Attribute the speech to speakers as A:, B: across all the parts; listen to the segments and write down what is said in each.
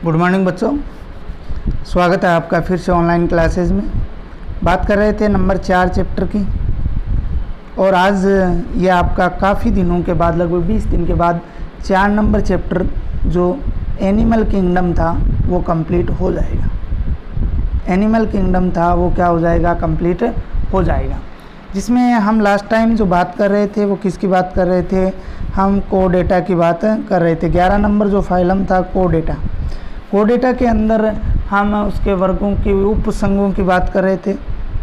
A: Good morning बच्चों, स्वागत है आपका फिर से ऑनलाइन क्लासेस में। बात कर रहे थे नंबर 4 चैप्टर की, और आज ये आपका काफ़ी दिनों के बाद, लगभग 20 दिन के बाद 4 नंबर चैप्टर जो एनिमल किंगडम था वो कंप्लीट हो जाएगा। एनिमल किंगडम था वो क्या हो जाएगा, कंप्लीट हो जाएगा। जिसमें हम लास्ट टाइम जो बात कर रहे थे वो किसकी बात कर रहे थे, हम कोडेटा की बात कर रहे थे। 11 नंबर जो फाइलम था कोडेटा, कोडेटा के अंदर हम उसके वर्गों की, उपसंघों की बात कर रहे थे।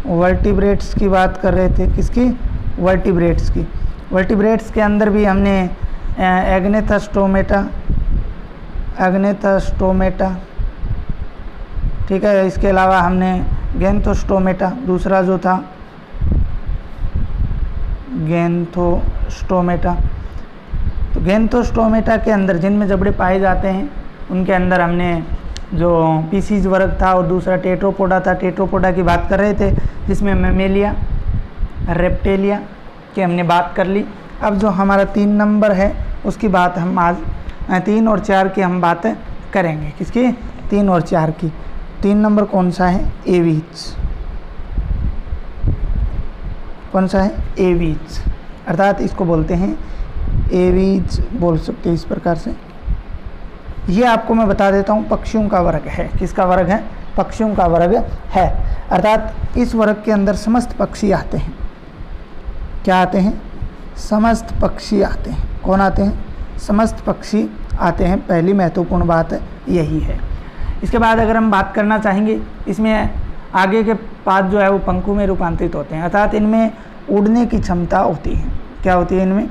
A: वर्टिब्रेट्स की बात कर रहे थे, किसकी, वर्टिब्रेट्स की। वर्टिब्रेट्स के अंदर भी हमने एग्नेथस्टोमेटा, ठीक है। इसके अलावा हमने गैंथोस्टोमेटा, दूसरा जो था गैंथोस्टोमेटा। तो गैंथोस्टोमेटा के अंदर जिनमें जबड़े पाए जाते हैं उनके अंदर हमने जो पीसीज वर्ग था और दूसरा टेट्रोपोडा था, टेट्रोपोडा की बात कर रहे थे, जिसमें मैमेलिया, रेप्टेलिया की हमने बात कर ली। अब जो हमारा 3 नंबर है उसकी बात हम आज 3 और 4 की हम बात करेंगे। किसकी, 3 और 4 की। 3 नंबर कौन सा है, एवीज। कौन सा है, एवीज, अर्थात इसको बोलते हैं एवीज, बोल सकते हैं इस प्रकार से। ये आपको मैं बता देता हूँ, पक्षियों का वर्ग है। किसका वर्ग है, पक्षियों का वर्ग है। अर्थात इस वर्ग के अंदर समस्त पक्षी आते हैं। क्या आते हैं, समस्त पक्षी आते हैं। कौन आते हैं, समस्त पक्षी आते हैं। पहली महत्वपूर्ण बात यही है। इसके बाद अगर हम बात करना चाहेंगे, इसमें आगे के पाद जो है वो पंखों में रूपांतरित होते हैं, अर्थात इनमें उड़ने की क्षमता होती है। क्या होती है, इनमें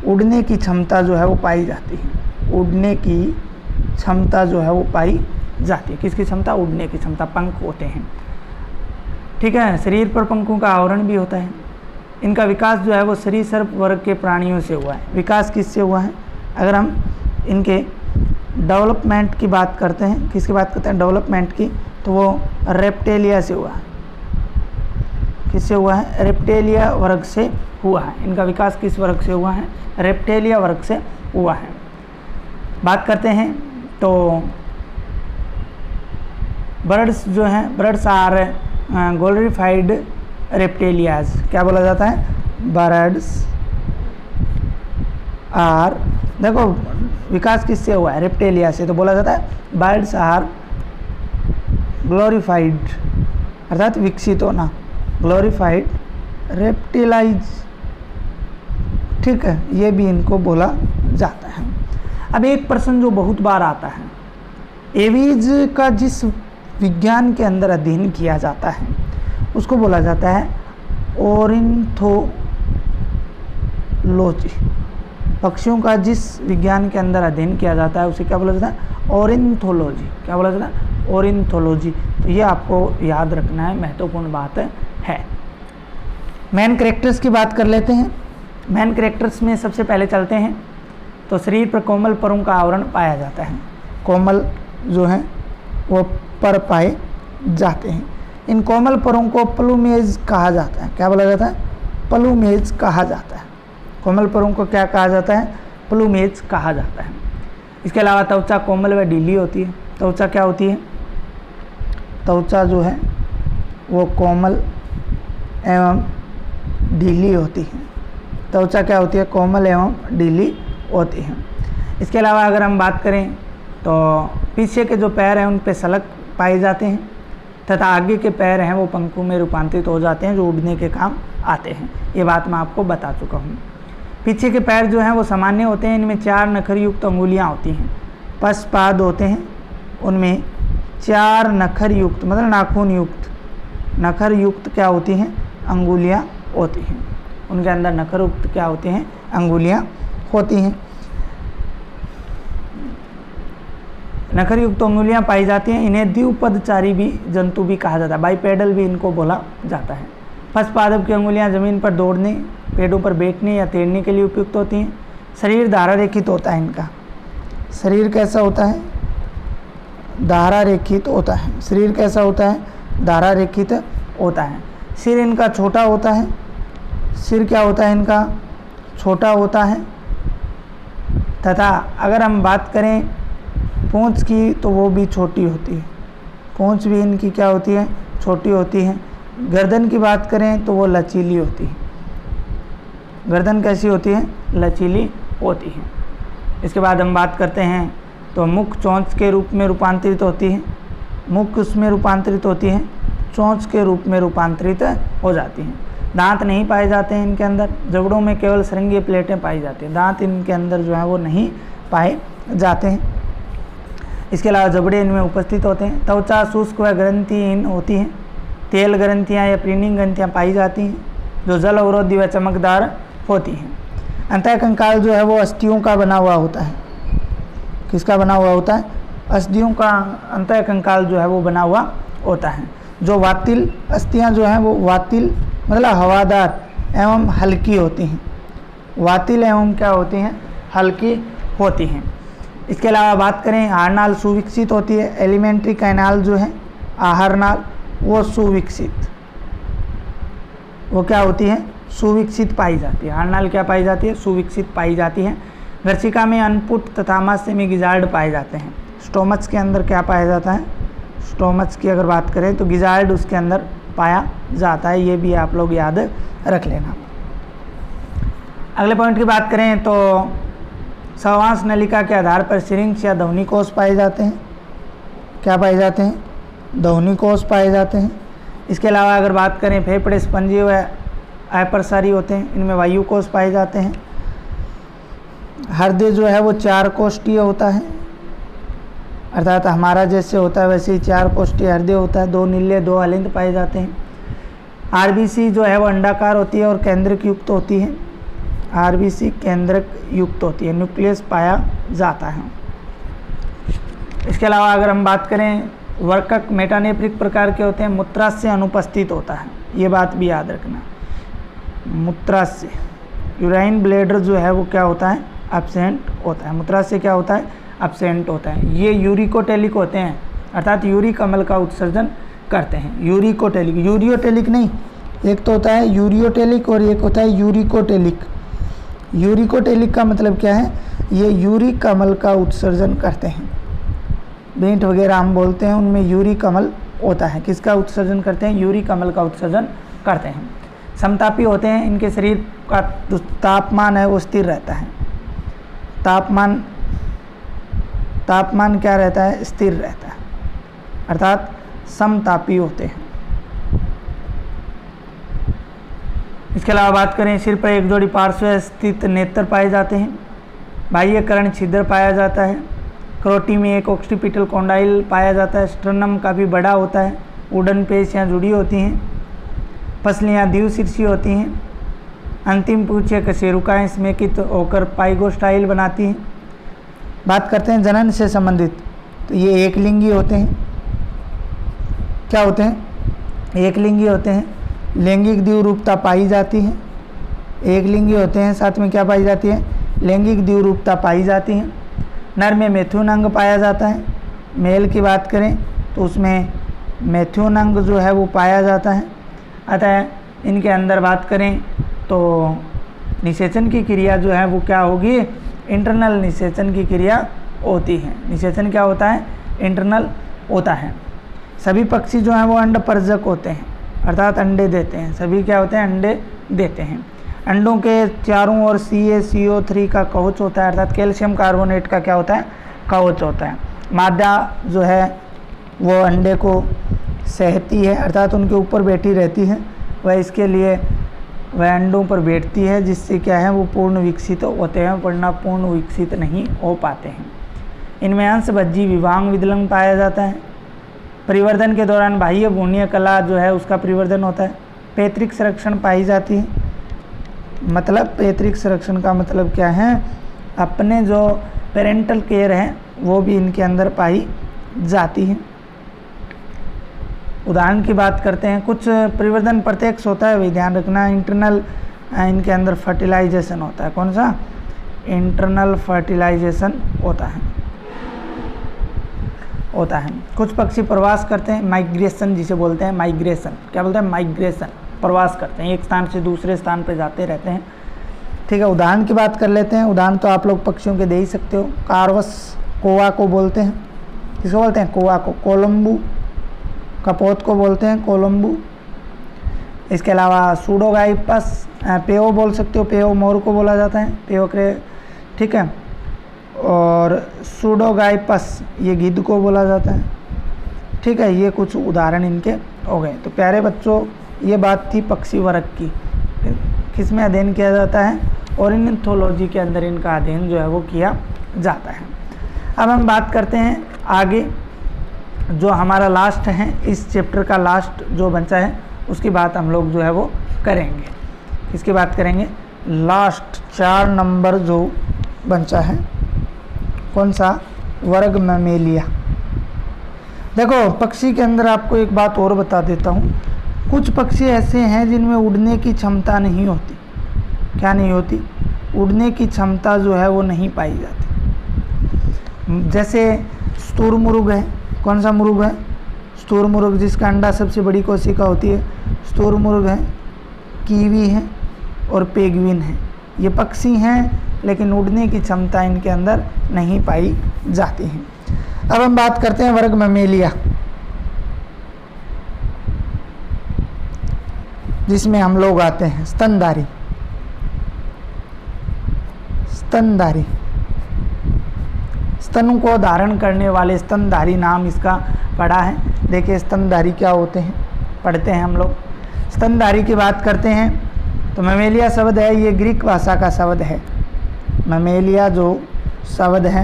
A: उड़ने की क्षमता जो है वो पाई जाती है। उड़ने की क्षमता जो है वो पाई जाती है। किसकी क्षमता, उड़ने की क्षमता, पंख होते हैं। ठीक है। शरीर पर पंखों का आवरण भी होता है। इनका विकास जो है वो सरीसृप वर्ग के प्राणियों से हुआ है। विकास किससे हुआ है, अगर हम इनके डेवलपमेंट की बात करते हैं, किसकी बात करते हैं, डेवलपमेंट की, तो वो रेप्टेलिया से हुआ है। किससे हुआ है, रेप्टेलिया वर्ग से हुआ है। इनका विकास किस वर्ग से हुआ है, रेप्टेलिया वर्ग से हुआ है। बात करते हैं तो बर्ड्स जो हैं, बर्ड्स आर ग्लोरीफाइड रेप्टेलियाज। क्या बोला जाता है, बर्ड्स आर, देखो विकास किससे हुआ है, रेप्टेलिया से, तो बोला जाता है बर्ड्स आर ग्लोरीफाइड, अर्थात विकसित होना, ग्लोरीफाइड रेप्टिलाइज। ठीक है, ये भी इनको बोला जाता है। अब एक प्रश्न जो बहुत बार आता है, एवीज का जिस विज्ञान के अंदर अध्ययन किया जाता है उसको बोला जाता है ऑर्निथोलॉजी। पक्षियों का जिस विज्ञान के अंदर अध्ययन किया जाता है उसे क्या बोला जाता है, ऑर्निथोलॉजी। क्या बोला जाता है, ऑर्निथोलॉजी। तो ये आपको याद रखना है, महत्वपूर्ण बात है। मेन कैरेक्टर्स की बात कर लेते हैं। मेन कैरेक्टर्स में सबसे पहले चलते हैं तो शरीर पर कोमल परों का आवरण पाया जाता है। कोमल जो है वो पर पाए जाते हैं। इन कोमल परों को प्लूमेज कहा जाता है। क्या बोला जाता है, प्लूमेज कहा जाता है। कोमल परों को क्या कहा जाता है, प्लूमेज कहा जाता है। इसके अलावा त्वचा कोमल व ढीली होती है। त्वचा क्या होती है, त्वचा जो है वो कोमल एवं ढीली होती है। त्वचा क्या होती है, कोमल एवं ढीली होती है। इसके अलावा अगर हम बात करें तो पीछे के जो पैर हैं उन पे सलक पाए जाते हैं, तथा आगे के पैर हैं वो पंखों में रूपांतरित हो जाते हैं, जो उड़ने के काम आते हैं। ये बात मैं आपको बता चुका हूँ। पीछे के पैर जो हैं वो सामान्य होते हैं। इनमें 4 नखरयुक्त अंगुलियाँ होती हैं। पशपाद होते हैं, उनमें 4 नखरयुक्त, मतलब नाखून युक्त, नखरयुक्त क्या होती हैं, अंगुलियाँ होती हैं। उनके अंदर नखरयुक्त क्या होती हैं, अंगुलियाँ होती हैं। नखरयुक्त अंगुलियाँ पाई जाती हैं। इन्हें द्विपदचारी भी जंतु भी कहा जाता है, बाइपेडल भी इनको बोला जाता है। पशपादप की अंगुलियाँ जमीन पर दौड़ने, पेड़ों पर बैठने या तैरने के लिए उपयुक्त होती हैं। शरीर धारा रेखित होता है इनका। शरीर कैसा होता है, धारा रेखित होता है। शरीर कैसा होता है, धारा रेखित होता है। सिर इनका छोटा होता है। सिर क्या होता है इनका, छोटा होता है। तथा अगर हम बात करें पूंछ की तो वो भी छोटी होती है, पूंछ भी इनकी क्या होती है, छोटी होती है। गर्दन की बात करें तो वो लचीली होती है, गर्दन कैसी होती है, लचीली होती है। इसके बाद हम बात करते हैं तो मुख चोंच के रूप में रूपांतरित होती है, मुख उसमें रूपांतरित होती है, चोंच के रूप में रूपांतरित हो जाती हैं। दांत नहीं पाए जाते हैं इनके अंदर, जबड़ों में केवल श्रृंगीय प्लेटें पाई जाती हैं, दांत इनके अंदर जो है वो नहीं पाए जाते हैं। इसके अलावा जबड़े इनमें उपस्थित होते हैं। त्वचा शुष्क व ग्रंथिहीन होती हैं, तेल ग्रंथियाँ या प्रीनिंग ग्रंथियाँ पाई जाती हैं जो जल अवरोधी व चमकदार होती हैं। अंतःकंकाल जो है वो अस्थियों का बना हुआ होता है, किसका बना हुआ होता है, अस्थियों का अंतःकंकाल जो है वो बना हुआ होता है। जो वातिल अस्थियां जो हैं वो वातिल मतलब हवादार एवं हल्की होती हैं, वातिल एवं क्या होती हैं, हल्की होती हैं। इसके अलावा बात करें आहारनाल सुविकसित होती है, एलिमेंट्री कैनाल जो है आहारनाल वो सुविकसित, वो क्या होती है, सुविकसित पाई जाती है। आहारनाल क्या पाई जाती है, सुविकसित पाई जाती है। गर्चिका में अनपुट तथा मास्य में गिजार्ड पाए जाते हैं। स्टोमच के अंदर क्या पाया जाता है, स्टोमच की अगर बात करें तो गिजार्ड उसके अंदर पाया जाता है, ये भी आप लोग याद रख लेना। अगले पॉइंट की बात करें तो सहवांश नलिका के आधार पर सिरिंक्स या ध्वनि कोष पाए जाते हैं, क्या पाए जाते हैं, ध्वनि कोष पाए जाते हैं। इसके अलावा अगर बात करें फेफड़े स्पंजी व अप्रसारी होते हैं, इनमें वायु कोष पाए जाते हैं। हृदय जो है वो 4 कोष्ठीय होता है, अर्थात हमारा जैसे होता है वैसे ही 4 कोष्ठीय हृदय होता है, 2 नीले 2 अलिंद पाए जाते हैं। आरबीसी जो है वो अंडाकार होती है और केंद्रक युक्त होती है, आरबीसी केंद्रक युक्त होती है, न्यूक्लियस पाया जाता है। इसके अलावा अगर हम बात करें वर्कक मेटानेफ्रिक प्रकार के होते हैं, मूत्राशय अनुपस्थित होता है, ये बात भी याद रखना। मूत्राशय यूराइन ब्लैडर जो है वो क्या होता है, एब्सेंट होता है, मूत्राशय क्या होता है, एब्सेंट होता है। ये यूरिकोटेलिक होते हैं, अर्थात यूरिक अम्ल का उत्सर्जन करते हैं। यूरिकोटेलिक, यूरियोटेलिक नहीं, एक तो होता है यूरियोटेलिक और एक होता है यूरिकोटेलिक। यूरिकोटेलिक का मतलब क्या है, ये यूरिक अम्ल का उत्सर्जन करते हैं, बेंट वगैरह हम बोलते हैं उनमें यूरिक अम्ल होता है, किसका उत्सर्जन करते हैं, यूरिक अम्ल का उत्सर्जन करते हैं। समतापी होते हैं, इनके शरीर का जो तापमान है वो स्थिर रहता है, तापमान क्या रहता है, स्थिर रहता है, अर्थात समतापी होते हैं। इसके अलावा बात करें सिर पर एक जोड़ी पार्श्व स्थित नेत्र पाए जाते हैं, बाह्य कर्ण छिद्र पाया जाता है, क्रोटी में एक ऑक्सीपिटल कॉन्डाइल पाया जाता है, स्टर्नम काफ़ी बड़ा होता है, वुडन पेशियाँ जुड़ी होती हैं, पसलियाँ द्विशीर्षीय होती हैं, अंतिम पूछे कशेरुकाएँ स्मेकित होकर पाइगोस्टाइल बनाती हैं। बात करते हैं जनन से संबंधित, तो ये एक लिंगी होते हैं, क्या होते हैं, एक लिंगी होते हैं, लैंगिक द्विरूपता पाई जाती है, एक लिंगी होते हैं, साथ में क्या पाई जाती है, लैंगिक द्विरूपता पाई जाती है। नर में मैथुन अंग पाया जाता है, मेल की बात करें तो उसमें मैथुन अंग जो है वो पाया जाता है। अतः इनके अंदर बात करें तो निषेचन की क्रिया जो है वो क्या होगी, इंटरनल निषेचन की क्रिया होती है। निषेचन क्या होता है, इंटरनल होता है। सभी पक्षी जो हैं वो अंडपरजक होते हैं, अर्थात अंडे देते हैं, सभी क्या होते हैं, अंडे देते हैं। अंडों के चारों ओर CaCO3 का कवच होता है, अर्थात कैल्शियम कार्बोनेट का क्या होता है, कवच होता है। मादा जो है वो अंडे को सहती है, अर्थात उनके ऊपर बैठी रहती है, वह इसके लिए वह अंडों पर बैठती है, जिससे क्या है वो पूर्ण विकसित होते हैं, वरना पूर्ण विकसित नहीं हो पाते हैं। इनमें अंशभज्जी विभांग विदलंग पाया जाता है। परिवर्धन के दौरान बाह्य भ्रूणीय कला जो है उसका परिवर्धन होता है। पैतृक संरक्षण पाई जाती है, मतलब पैतृक संरक्षण का मतलब क्या है, अपने जो पेरेंटल केयर है वो भी इनके अंदर पाई जाती है। उदाहरण की बात करते हैं, कुछ परिवर्धन प्रत्यक्ष होता है, वही ध्यान रखना। इंटरनल इनके अंदर फर्टिलाइजेशन होता है, कौन सा, इंटरनल फर्टिलाइजेशन होता है। कुछ पक्षी प्रवास करते हैं, माइग्रेशन जिसे बोलते हैं, माइग्रेशन क्या बोलते हैं, माइग्रेशन, प्रवास करते हैं, एक स्थान से दूसरे स्थान पर जाते रहते हैं। ठीक है, उदाहरण की बात कर लेते हैं। उदाहरण तो आप लोग पक्षियों के दे ही सकते हो। कारवस कोवा को बोलते हैं, किसको बोलते हैं? कोवा को। कोलम्बू, कपोत को बोलते हैं कोलम्बू। इसके अलावा सूडोगाइपस, पेओ बोल सकते हो, पेओ मोर को बोला जाता है, पेओ क्रे, ठीक है। और सूडोगाइपस ये गिद्ध को बोला जाता है, ठीक है। ये कुछ उदाहरण इनके हो गए। तो प्यारे बच्चों, ये बात थी पक्षी वर्ग की, किसमें अध्ययन किया जाता है? ऑर्निथोलॉजी के अंदर इनका अध्ययन जो है वो किया जाता है। अब हम बात करते हैं आगे, जो हमारा लास्ट है, इस चैप्टर का लास्ट जो बचा है उसकी बात हम लोग जो है वो करेंगे। किसकी बात करेंगे? लास्ट 4 नंबर जो बचा है, कौन सा? वर्ग मैमेलिया। देखो, पक्षी के अंदर आपको एक बात और बता देता हूँ, कुछ पक्षी ऐसे हैं जिनमें उड़ने की क्षमता नहीं होती। क्या नहीं होती? उड़ने की क्षमता जो है वो नहीं पाई जाती। जैसे स्तुरमुर्ग है। कौन सा मुर्ग है? स्तुरमुर्ग, जिसका अंडा सबसे बड़ी कोशिका होती है, स्तुरमुर्ग है। कीवी है और पेंगुइन है। ये पक्षी हैं लेकिन उड़ने की क्षमता इनके अंदर नहीं पाई जाती है। अब हम बात करते हैं वर्ग मैमेलिया, जिसमें हम लोग आते हैं स्तनधारी। स्तनधारी, स्तन को धारण करने वाले स्तनधारी नाम इसका पड़ा है। देखिए स्तनधारी क्या होते हैं, पढ़ते हैं हम लोग। स्तनधारी की बात करते हैं तो मैमेलिया शब्द है, ये ग्रीक भाषा का शब्द है। मैमेलिया जो शब्द है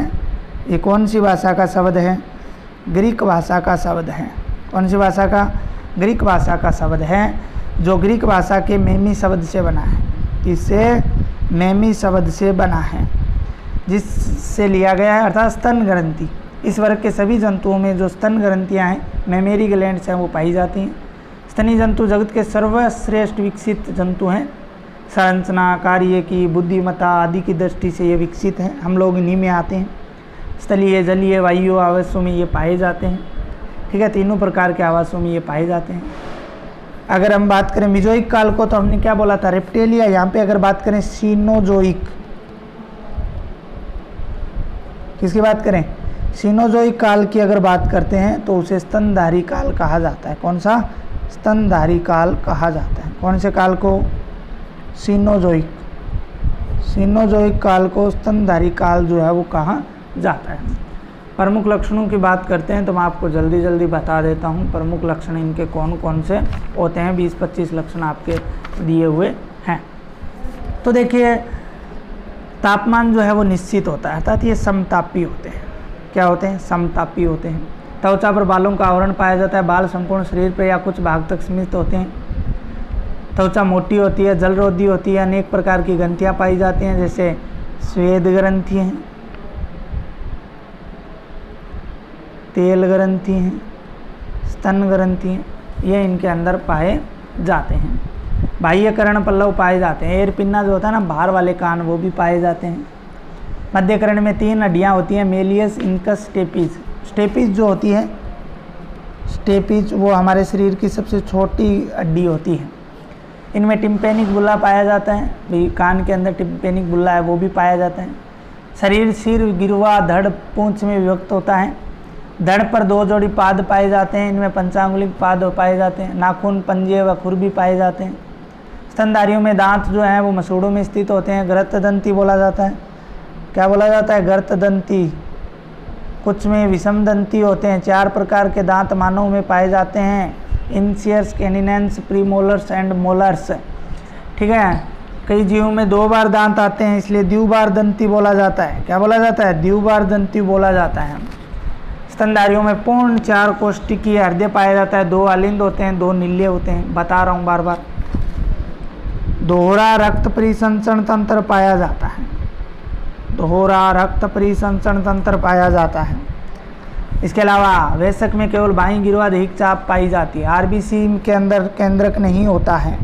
A: ये कौन सी भाषा का शब्द है? ग्रीक भाषा का शब्द है। कौन सी भाषा का? ग्रीक भाषा का शब्द है, जो ग्रीक भाषा के मेमी शब्द से बना है। इससे मेमी शब्द से बना है, जिससे लिया गया है, अर्थात स्तन ग्रंथि। इस वर्ग के सभी जंतुओं में जो स्तन ग्रंथियाँ हैं, मेमेरी ग्लैंड्स हैं, वो पाई जाती हैं। स्तनी जंतु जगत के सर्वश्रेष्ठ विकसित जंतु हैं। संरचना, कार्य की, बुद्धिमत्ता आदि की दृष्टि से ये विकसित हैं। हम लोग इन्हीं में आते हैं। स्थलीय, जलीय, वायु आवासों में ये पाए जाते हैं, ठीक है। तीनों प्रकार के आवासों में ये पाए जाते हैं। अगर हम बात करें मिजोइक काल को, तो हमने क्या बोला था? रेप्टेलिया। यहाँ पे अगर बात करें सीनोजोइक, किसकी बात करें? सीनोजोइक काल की अगर बात करते हैं तो उसे स्तनधारी काल कहा जाता है। कौन सा? स्तनधारी काल कहा जाता है। कौन से काल को? सीनोजोइक। सीनोजोइक काल को स्तनधारी काल जो है वो कहा जाता है। प्रमुख लक्षणों की बात करते हैं तो मैं आपको जल्दी जल्दी बता देता हूँ। प्रमुख लक्षण इनके कौन कौन से होते हैं, 20-25 लक्षण आपके दिए हुए हैं। तो देखिए, तापमान जो है वो निश्चित होता है, अर्थात ये समतापी होते हैं। क्या होते हैं? समतापी होते हैं। त्वचा पर बालों का आवरण पाया जाता है। बाल संपूर्ण शरीर पर या कुछ भाग तक सीमित होते हैं। त्वचा मोटी होती है, जलरोधी होती है। अनेक प्रकार की ग्रंथियाँ पाई जाती हैं, जैसे स्वेद ग्रंथि हैं, तेल ग्रंथि हैं, स्तन ग्रंथि हैं, ये इनके अंदर पाए जाते हैं। बाह्य कर्ण पल्लव पाए जाते हैं। एयर पिन्ना जो होता है ना, बाहर वाले कान, वो भी पाए जाते हैं। मध्य कर्ण में 3 हड्डियाँ होती हैं, मेलियस, इनकस, स्टेपिज। स्टेपिज जो होती है, स्टेपिज वो हमारे शरीर की सबसे छोटी हड्डी होती है। इनमें टिम्पेनिक बुल्ला पाया जाता है, भी कान के अंदर टिम्पेनिक बुल्ला है, वो भी पाया जाता है। शरीर सिर, गिरवा, धड़, पूंछ में विभक्त होता है। धड़ पर 2 जोड़ी पाद पाए जाते हैं, इनमें पंचांगुलिक पाद पाए जाते हैं। नाखून, पंजे व खुर भी पाए जाते हैं। स्तनधारियों में दांत जो हैं वो मसूड़ों में स्थित होते हैं। गर्तदंती बोला जाता है। क्या बोला जाता है? गर्तदंती। कुछ में विषमदंती होते हैं। 4 प्रकार के दांत मानव में पाए जाते हैं, इंसियर्स, कैनिनेंस, प्रीमोलर्स एंड मोलर्स, ठीक है। कई जीवों में 2 बार दांत आते हैं, इसलिए द्विबार दंती बोला जाता है। क्या बोला जाता है? द्विबार दंती बोला जाता है। स्तनधारियों में पूर्ण 4 कोष्ठकीय हृदय पाया जाता है। 2 अलिंद होते हैं, 2 नीले होते हैं। बता रहा हूँ बार बार। दोहरा रक्त परिसंचरण तंत्र पाया जाता है। दोहरा रक्त परिसंचरण तंत्र पाया जाता है। इसके अलावा वयस्क में केवल बाईं गिरवा दहिक चाप पाई जाती है। आरबीसी के अंदर केंद्रक नहीं होता है।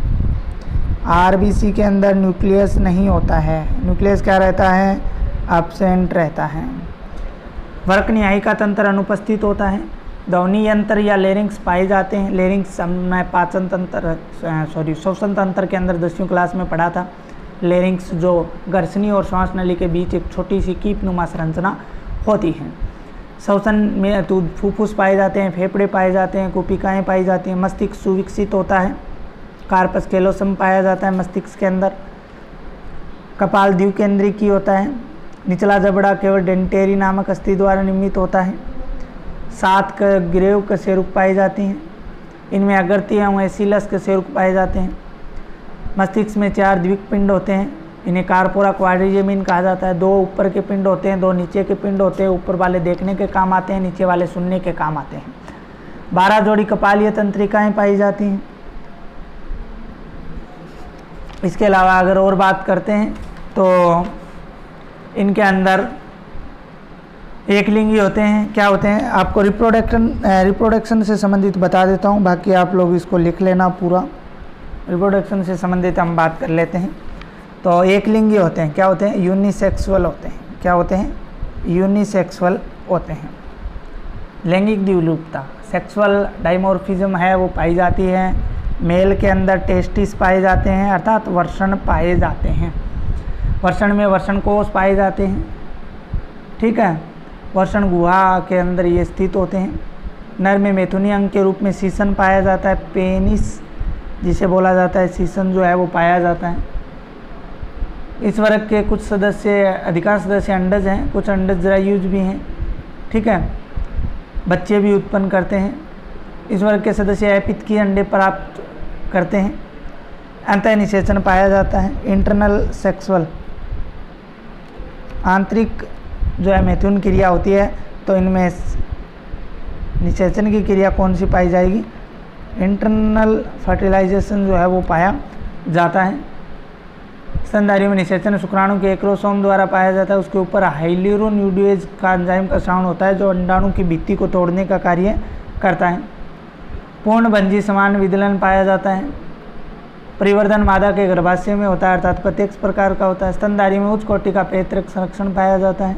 A: आरबीसी के अंदर न्यूक्लियस नहीं होता है। न्यूक्लियस क्या रहता है? एब्सेंट रहता है। वर्क न्यायिका तंत्र अनुपस्थित होता है। ध्वनि यंत्र या लेरिंग्स पाए जाते हैं। लेरिंग्स हमने पाचन तंत्र श्वसन तंत्र के अंदर 10वीं क्लास में पढ़ा था। लेरिंग्स जो गर्सनी और श्वास नली के बीच एक छोटी सी कीप नुमा संरचना होती हैं। श्वसन में तो फुफ्फुस पाए जाते हैं, फेफड़े पाए जाते हैं, कुपिकाएँ पाई जाती हैं, मस्तिष्क सुविकसित होता है, कार्पस कैलोसम पाया जाता है मस्तिष्क के अंदर, कपाल द्विकेंद्रिकी होता है, निचला जबड़ा केवल डेंटेरी नामक अस्थि द्वारा निर्मित होता है, 7 ग्रेव कशेरुक पाई जाती हैं, इनमें अगरती एवं एसिलस कशेरुक पाए जाते हैं। मस्तिष्क में 4 द्विक पिंड होते हैं, इन्हें कार्पोरा क्वाड्रिजेमिन कहा जाता है। 2 ऊपर के पिंड होते हैं, 2 नीचे के पिंड होते हैं, ऊपर वाले देखने के काम आते हैं, नीचे वाले सुनने के काम आते हैं। 12 जोड़ी कपालीय तंत्रिकाएं पाई जाती हैं। इसके अलावा अगर और बात करते हैं तो इनके अंदर एकलिंगी होते हैं। क्या होते हैं आपको रिप्रोडक्शन से संबंधित बता देता हूँ, बाकी आप लोग इसको लिख लेना पूरा। रिप्रोडक्शन से संबंधित हम बात कर लेते हैं। तो एकलिंगी होते हैं, क्या होते हैं, यूनिसेक्सुअल होते हैं। क्या होते हैं, यूनिसेक्सुअल होते हैं। लैंगिक द्विरूपता, सेक्सुअल डाइमॉर्फिज्म है वो पाई जाती है। मेल के अंदर टेस्टिस पाए जाते हैं, अर्थात वर्षण पाए जाते हैं। वर्षण में वर्षण कोष पाए जाते हैं, ठीक है। वर्षण गुहा के अंदर ये स्थित होते हैं। नर में मैथुनी अंग के रूप में सीसन पाया जाता है, पेनिस जिसे बोला जाता है, सीसन जो है वो पाया जाता है। इस वर्ग के कुछ सदस्य, अधिकांश सदस्य अंडज हैं, कुछ अंडज जरायुज भी हैं, ठीक है, बच्चे भी उत्पन्न करते हैं। इस वर्ग के सदस्य एपित्कीय अंडे प्राप्त करते हैं। अंतः निषेचन पाया जाता है। इंटरनल सेक्सुअल, आंतरिक जो है मैथुन क्रिया होती है, तो इनमें निषेचन की क्रिया कौन सी पाई जाएगी, इंटरनल फर्टिलाइजेशन जो है वो पाया जाता है। स्तनधारियों में निषेचन शुक्राणु के एक्रोसोम द्वारा पाया जाता है। उसके ऊपर हाइल्यूरोन्यूक्लिएज का एंजाइम का स्रावण होता है जो अंडाणु की भित्ति को तोड़ने का कार्य करता है। पूर्णभंजी समान विदलन पाया जाता है। परिवर्धन मादा के गर्भाशय में होता है, अर्थात प्रत्यक्ष प्रकार का होता है। स्तनधारी में उच्च कोटि का पैतृक संरक्षण पाया जाता है।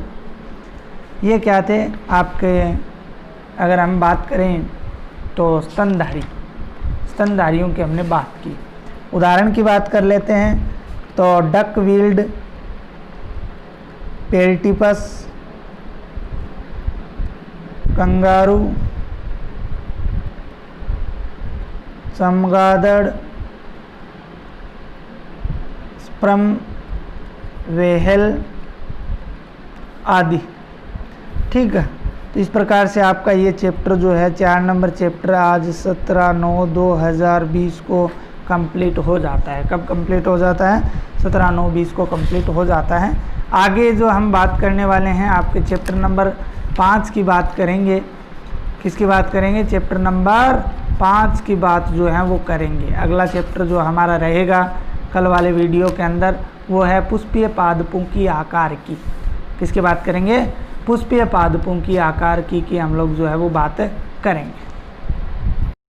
A: ये क्या थे आपके, अगर हम बात करें तो स्तनधारियों की हमने बात की। उदाहरण की बात कर लेते हैं तो डक वील्ड, पेल्टिपस, कंगारू, चमगादड़, स्पर्म व्हेल आदि, ठीक है। तो इस प्रकार से आपका ये चैप्टर जो है 4 नंबर चैप्टर आज 17/9/2020 को कंप्लीट हो जाता है। कब कंप्लीट हो जाता है, 17/9/20 को कंप्लीट हो जाता है। आगे जो हम बात करने वाले हैं आपके चैप्टर नंबर 5 की बात करेंगे। किसकी बात करेंगे, चैप्टर नंबर 5 की बात जो है वो करेंगे। अगला चैप्टर जो हमारा रहेगा कल वाले वीडियो के अंदर वो है पुष्पीय पादपों की आकार की। किसकी बात करेंगे, पुष्पीय पादपों की आकार की हम लोग जो है वो बात करेंगे।